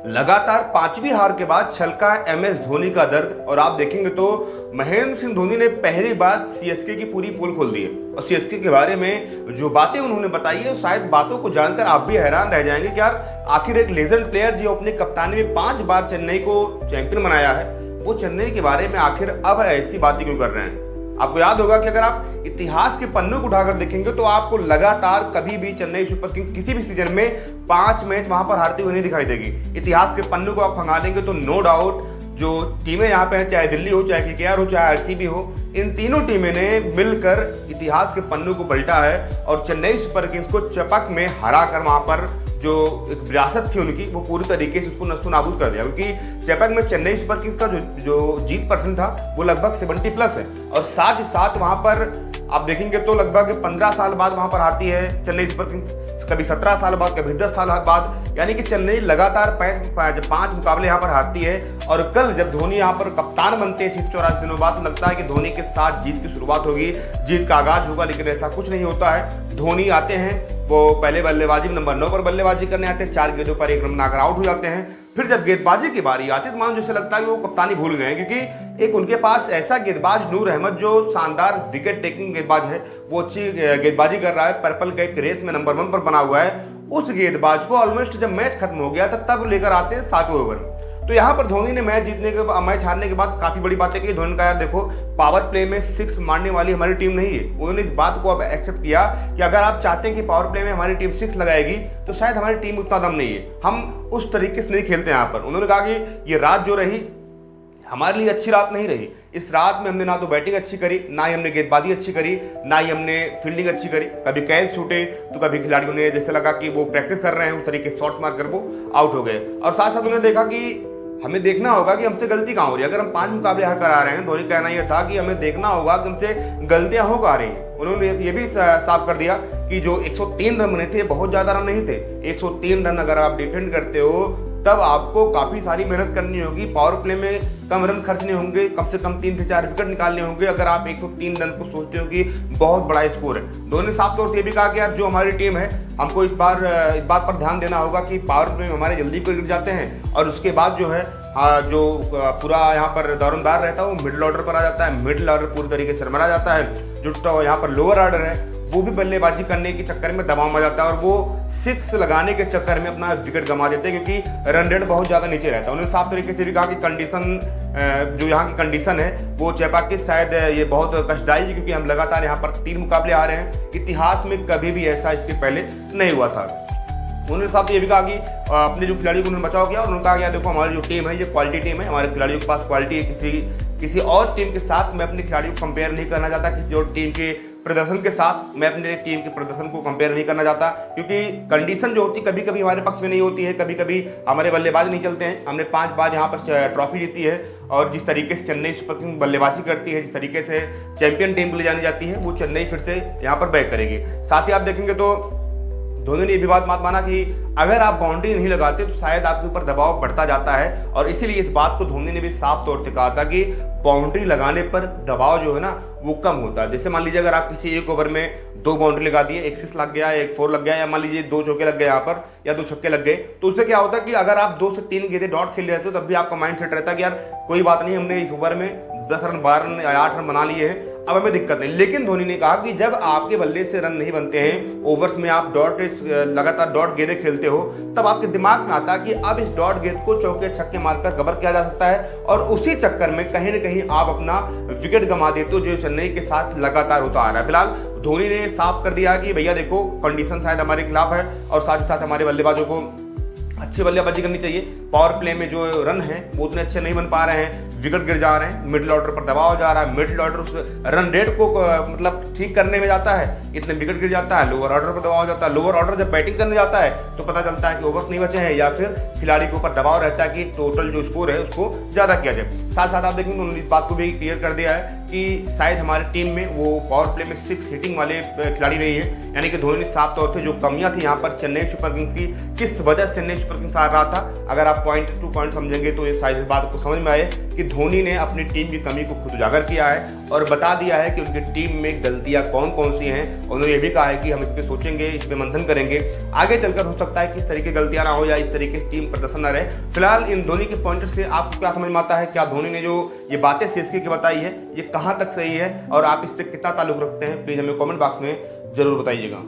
लगातार पांचवी हार के बाद छलका एमएस धोनी का दर्द। और आप देखेंगे तो महेंद्र सिंह धोनी ने पहली बार सीएसके की पूरी पोल खोल दी है और सीएसके के बारे में जो बातें उन्होंने बताई है शायद बातों को जानकर आप भी हैरान रह जाएंगे कि यार आखिर एक लेजेंड प्लेयर जो अपने कप्तानी में 5 बार चेन्नई को चैंपियन बनाया है, वो चेन्नई के बारे में आखिर अब ऐसी बातें क्यों कर रहे हैं। आपको याद होगा कि अगर आप इतिहास के पन्नों को उठाकर देखेंगे तो आपको लगातार कभी भी चेन्नई सुपर किंग्स किसी भी सीजन में 5 मैच वहां पर हारती हुई नहीं दिखाई देगी। इतिहास के पन्नों को आप खंगालेंगे तो नो डाउट जो टीमें यहाँ पे हैं, चाहे दिल्ली हो, चाहे केकेआर हो, चाहे आरसीबी हो, इन तीनों टीमें ने मिलकर इतिहास के पन्नों को पलटा है और चेन्नई सुपर किंग्स को चपक में हरा कर वहां पर जो एक विरासत थी उनकी वो पूरी तरीके से उसको नष्ट नाबूद कर दिया। क्योंकि चेपक में चेन्नई सुपर किंग्स का जो जीत परसेंट था वो लगभग 70+ है और साथ ही साथ वहां पर आप देखेंगे तो लगभग 15 साल बाद वहां पर हारती है चेन्नई सुपर किंग्स, कभी 17 साल बाद, कभी 10 साल बाद, यानी कि चेन्नई लगातार 5 मुकाबले यहाँ पर हारती है। और कल जब धोनी यहाँ पर कप्तान बनते हैं 684 दिनों बाद, तो लगता है कि धोनी के साथ जीत की शुरुआत होगी, जीत का आगाज होगा, लेकिन ऐसा कुछ नहीं होता है। धोनी आते हैं, वो पहले बल्लेबाजी में नंबर 9 पर बल्लेबाजी करने आते हैं, 4 गेंदों पर 1 रन बनाकर आउट हो जाते हैं। फिर जब गेंदबाजी की बारी आती है तो मान जैसे लगता है कि वो कप्तानी भूल गए हैं, क्योंकि एक उनके पास ऐसा गेंदबाज नूर अहमद जो शानदार विकेट टेकिंग गेंदबाज है, वो अच्छी गेंदबाजी कर रहा है, पर्पल कैप की रेस में नंबर 1 पर बना हुआ है। उस गेंदबाज को ऑलमोस्ट जब मैच खत्म हो गया था तब लेकर आते हैं 7वें ओवर। तो यहाँ पर धोनी ने मैच हारने के बाद काफी बड़ी बातें की। धोनी ने कहा यार देखो, पावर प्ले में 6 मारने वाली हमारी टीम नहीं है। उन्होंने इस बात को अब एक्सेप्ट किया कि अगर आप चाहते हैं कि पावर प्ले में हमारी टीम 6 लगाएगी तो शायद हमारी टीम उतना दम नहीं है, हम उस तरीके से नहीं खेलते यहाँ पर। उन्होंने कहा कि ये रात जो रही हमारे लिए अच्छी रात नहीं रही। इस रात में हमने ना तो बैटिंग अच्छी करी, ना ही हमने गेंदबाजी अच्छी करी, ना ही हमने फील्डिंग अच्छी करी। कभी कैच छूटे तो कभी खिलाड़ियों ने जैसे लगा कि वो प्रैक्टिस कर रहे हैं उस तरीके से शॉट्स मारकर वो आउट हो गए। और साथ साथ उन्होंने देखा कि हमें देखना होगा कि हमसे गलती कहाँ हो रही है। अगर हम 5 मुकाबले हार कर आ रहे हैं, धोनी कहना यह था कि हमें देखना होगा कि हमसे गलतियां हो कहाँ रही हैं। उन्होंने ये भी साफ कर दिया कि जो 103 रन बने थे बहुत ज्यादा रन नहीं थे। 103 रन अगर आप डिफेंड करते हो तब आपको काफी सारी मेहनत करनी होगी। पावर प्ले में कम रन खर्चने होंगे, कम से कम 3 से 4 विकेट निकालने होंगे अगर आप 103 रन को सोचते हो कि बहुत बड़ा स्कोर है। धोनी ने साफ तौर से ये भी कहा कि यार जो हमारी टीम है हमको इस बात पर ध्यान देना होगा कि पावर प्ले में हमारे जल्दी विकेट गिर जाते हैं और उसके बाद जो है जो पूरा यहाँ पर दौरंदार रहता है वो मिडिल ऑर्डर पर आ जाता है, मिडिल ऑर्डर पूरी तरीके से चरमरा जाता है। जो यहाँ पर लोअर ऑर्डर है वो भी बल्लेबाजी करने के चक्कर में दबाव में जाता है और वो 6 लगाने के चक्कर में अपना विकेट गंवा देते हैं, क्योंकि रन रेट बहुत ज्यादा नीचे रहता है। उन्होंने साफ तरीके से भी कहा कि कंडीशन जो यहाँ की कंडीशन है वो चेपक की शायद ये बहुत कष्टदायी है, क्योंकि हम लगातार यहाँ पर 3 मुकाबले आ रहे हैं। इतिहास में कभी भी ऐसा इसके पहले नहीं हुआ था। उन्होंने साथ ये भी कहा कि अपने जो खिलाड़ियों को उन्होंने बचाव किया और उन्होंने कहा कि देखो हमारी जो टीम है ये क्वालिटी टीम है, हमारे खिलाड़ियों के पास क्वालिटी है। किसी और टीम के साथ मैं अपने खिलाड़ियों को कंपेयर नहीं करना चाहता, किसी और टीम के प्रदर्शन के साथ मैं अपने टीम के प्रदर्शन को कंपेयर नहीं करना चाहता, क्योंकि कंडीशन जो होती है कभी कभी हमारे पक्ष में नहीं होती है, कभी कभी हमारे बल्लेबाज नहीं चलते हैं। हमने 5 बार यहाँ पर ट्रॉफी जीती है और जिस तरीके से चेन्नई सुपर किंग्स बल्लेबाजी करती है, जिस तरीके से चैंपियन टीम को ले जानी जाती है, वो चेन्नई फिर से यहाँ पर बैक करेगी। साथ ही आप देखेंगे तो धोनी ने ये भी बात माना कि अगर आप बाउंड्री नहीं लगाते तो शायद आपके ऊपर दबाव बढ़ता जाता है और इसीलिए इस बात को धोनी ने भी साफ तौर से कहा था कि बाउंड्री लगाने पर दबाव जो है ना वो कम होता है। जैसे मान लीजिए अगर आप किसी एक ओवर में 2 बाउंड्री लगा दिए, 1 6 लग गया, 1 4 लग गया, या मान लीजिए 2 चौके लग गए यहाँ पर या 2 छक्के लग गए, तो उससे क्या होता है कि अगर आप 2 से 3 गेंदें डॉट खेल रहे हो तब भी आपका माइंड सेट रहता है कि यार कोई बात नहीं, हमने इस ओवर में 10 रन 12 रन या 8 रन बना लिए हैं, अब हमें दिक्कत नहीं। लेकिन धोनी ने कहा कि जब आपके बल्ले से रन नहीं बनते हैं, ओवर्स में आप लगातार डॉट गेंदें खेलते हो, तब आपके दिमाग में आता है कि अब इस डॉट गेंद को चौके छक्के मारकर कवर किया जा सकता है और उसी चक्कर में कहीं ना कहीं आप अपना विकेट गंवा देते हो, जो चेन्नई के साथ लगातार होता आ रहा है। फिलहाल धोनी ने साफ कर दिया कि भैया देखो कंडीशन शायद हमारे खिलाफ है और साथ ही साथ हमारे बल्लेबाजों को अच्छी बल्लेबाजी करनी चाहिए। पावर प्ले में जो रन है वो उतने अच्छे नहीं बन पा रहे हैं, विकेट गिर जा रहे हैं, मिडिल ऑर्डर पर दबाव जा रहा है, मिडिल ऑर्डर उस रन रेट को मतलब ठीक करने में जाता है, इतने विकेट गिर जाता है, लोअर ऑर्डर पर दबाव जाता है। लोअर ऑर्डर जब बैटिंग करने जाता है तो पता चलता है कि ओवर्स नहीं बचे हैं या फिर खिलाड़ी के ऊपर दबाव रहता है कि टोटल जो स्कोर है उसको ज्यादा किया जाए। साथ साथ आप देखेंगे उन्होंने इस बात को भी क्लियर कर दिया है कि शायद हमारी टीम में वो पावर प्ले में 6 हिटिंग वाले खिलाड़ी नहीं है, यानी कि धोनी ने साफ तौर से जो कमियां थी यहाँ पर चेन्नई सुपर किंग्स की, किस वजह से चेन्नई सुपर किंग्स हार रहा था, अगर आप पॉइंट टू पॉइंट समझेंगे तो ये शायद इस बात को समझ में आए कि धोनी ने अपनी टीम की कमी को खुद उजागर किया है और बता दिया है कि उनकी टीम में गलतियां कौन कौन सी हैं। उन्होंने ये भी कहा है कि हम इस पर सोचेंगे, इस पर मंथन करेंगे, आगे चलकर हो सकता है कि इस तरीके की गलतियां ना हो या इस तरीके से टीम प्रदर्शन ना रहे। फिलहाल इन धोनी के पॉइंट से आपको क्या समझ में आता है? क्या धोनी ने जो ये बातें सीएसके की बताई है ये कहाँ तक सही है और आप इससे कितना ताल्लुक रखते हैं? प्लीज हमें कमेंट बॉक्स में जरूर बताइएगा।